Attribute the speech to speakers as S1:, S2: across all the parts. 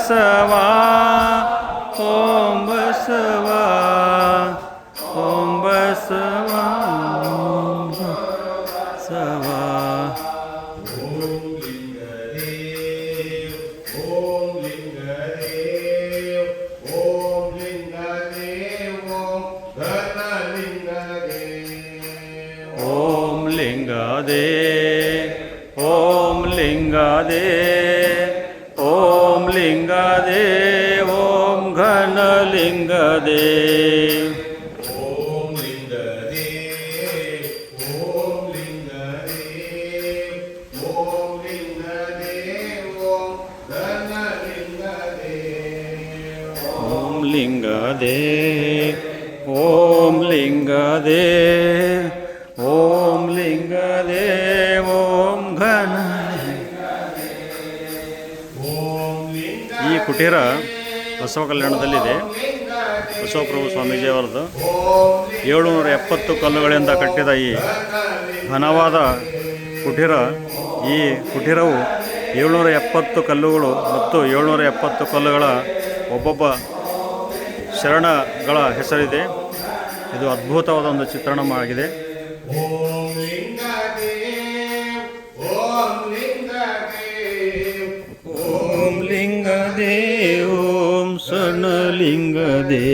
S1: ಬಸವಾ ಓಂ ಬಸವಾ ಓಂ ಬಸವಾ ಓಂ ಬಸವಾ. ಓಂ ಲಿಂಗದೇ ಓಂ ಲಿಂಗದೇ ಓಂ ಲಿಂಗದೇ ಓಂ ಘನಲಿಂಗದೇ.
S2: ಓಂ ಲಿಂಗದೇ ಓಂ ಲಿಂಗದೇ ಓಂ ಲಿಂಗದೇ ಓಂ ಘನಲಿಂಗದೇ.
S1: ಓಂ ಲಿಂಗದೇ ಓಂ ಲಿಂಗದೇ ಓಂ ಲಿಂಗದೇ ಓಂ ಘನ. ಈ ಕುಟೀರ ಬಸವ ಕಲ್ಯಾಣದಲ್ಲಿದೆ. ಬಸವಪ್ರಭು ಸ್ವಾಮೀಜಿಯವರದು 770 ಕಲ್ಲುಗಳಿಂದ ಕಟ್ಟಿದ ಈ ಘನವಾದ ಕುಟೀರ. ಈ ಕುಟೀರವು 770 ಕಲ್ಲುಗಳು ಮತ್ತು 770 ಕಲ್ಲುಗಳ ಒಬ್ಬೊಬ್ಬ ಶರಣಗಳ ಹೆಸರಿದೆ. ಇದು ಅದ್ಭುತವಾದ ಒಂದು ಚಿತ್ರಣವಾಗಿದೆ.
S2: ಓಂ ಲಿಂಗದೇ ಓಂ ಲಿಂಗದೇ
S1: ಓಂ ಲಿಂಗದೇ ಓಂ ಸಣಲಿಂಗದೇ.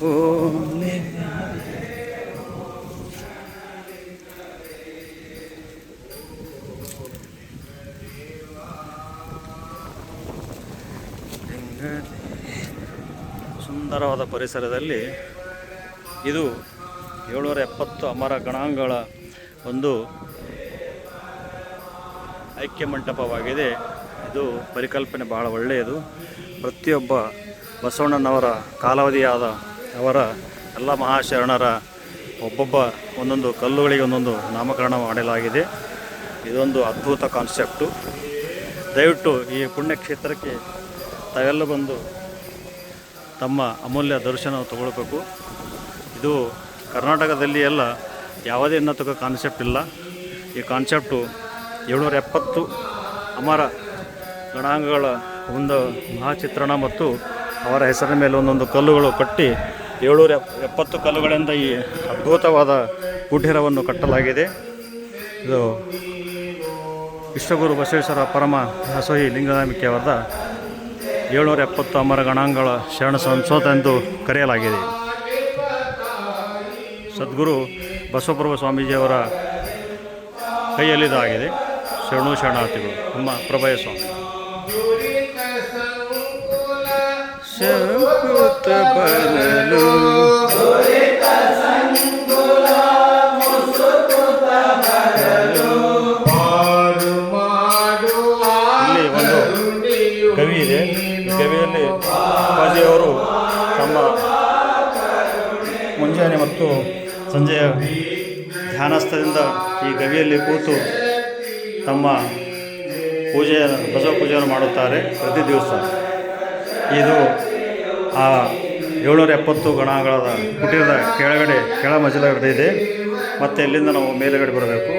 S1: ಓಂ ಸುಂದರವಾದ ಪರಿಸರದಲ್ಲಿ ಇದು 770 ಅಮರ ಗಣಾಂಗಗಳ ಒಂದು ಐಕ್ಯ ಮಂಟಪವಾಗಿದೆ. ಇದು ಪರಿಕಲ್ಪನೆ ಬಹಳ ಒಳ್ಳೆಯದು. ಪ್ರತಿಯೊಬ್ಬ ಬಸವಣ್ಣನವರ ಕಾಲಾವಧಿಯಾದ ಅವರ ಎಲ್ಲ ಮಹಾಶರಣರ ಒಬ್ಬೊಬ್ಬ ಒಂದೊಂದು ಕಲ್ಲುಗಳಿಗೆ ಒಂದೊಂದು ನಾಮಕರಣ ಮಾಡಲಾಗಿದೆ. ಇದೊಂದು ಅದ್ಭುತ ಕಾನ್ಸೆಪ್ಟು. ದಯವಿಟ್ಟು ಈ ಪುಣ್ಯಕ್ಷೇತ್ರಕ್ಕೆ ತಾವೆಲ್ಲ ಬಂದು ತಮ್ಮ ಅಮೂಲ್ಯ ದರ್ಶನ ತಗೊಳ್ಬೇಕು. ಇದು ಕರ್ನಾಟಕದಲ್ಲಿ ಎಲ್ಲ ಯಾವುದೇ ಉನ್ನತ ಕಾನ್ಸೆಪ್ಟ್ ಇಲ್ಲ. ಈ ಕಾನ್ಸೆಪ್ಟು 770 ಅಮರ ಗಣಾಂಗಗಳ ಒಂದು ಮಹಾಚಿತ್ರಣ ಮತ್ತು ಅವರ ಹೆಸರಿನ ಮೇಲೆ ಒಂದೊಂದು ಕಲ್ಲುಗಳು ಕಟ್ಟಿ 770 ಕಲ್ಲುಗಳಿಂದ ಈ ಅದ್ಭುತವಾದ ಕುಟೀರವನ್ನು ಕಟ್ಟಲಾಗಿದೆ. ಇದು ವಿಶ್ವಗುರು ಬಸವೇಶ್ವರ ಪರಮ ದಾಸೋಹಿ ಲಿಂಗಧಾಮಿಕೆಯವರ 770 ಅಮರ ಗಣಾಂಗಗಳ ಶರಣ ಸಂಸೋತ ಎಂದು ಕರೆಯಲಾಗಿದೆ. ಸದ್ಗುರು ಬಸವಪ್ರಭು ಸ್ವಾಮೀಜಿಯವರ ಕೈಯಲ್ಲಿದಾಗಿದೆ. ಶರಣು ಶರಣಾರ್ಥಿಗಳು. ನಮ್ಮ ಪ್ರಭಯ ಸ್ವಾಮಿ. ಶಕುತ ಬರಲು ಇಲ್ಲಿ ಒಂದು ಕವಿ ಇದೆ. ಈ ಕವಿಯಲ್ಲಿ ಅಪ್ಪಾಜಿಯವರು ತಮ್ಮ ಮುಂಜಾನೆ ಮತ್ತು ಸಂಜೆಯ ಧ್ಯಾನಸ್ಥದಿಂದ ಈ ಗವಿಯಲ್ಲಿ ಕೂತು ತಮ್ಮ ಬಸವ ಪೂಜೆಯನ್ನು ಮಾಡುತ್ತಾರೆ ಪ್ರತಿ ದಿವಸ. ಇದು ಆ 770 ಗಣಗಳ ಕುಟೀರದ ಕೆಳ ಮಜಲ ಇದೆ. ಮತ್ತು ಇಲ್ಲಿಂದ ನಾವು ಮೇಲುಗಡೆ ಬರಬೇಕು.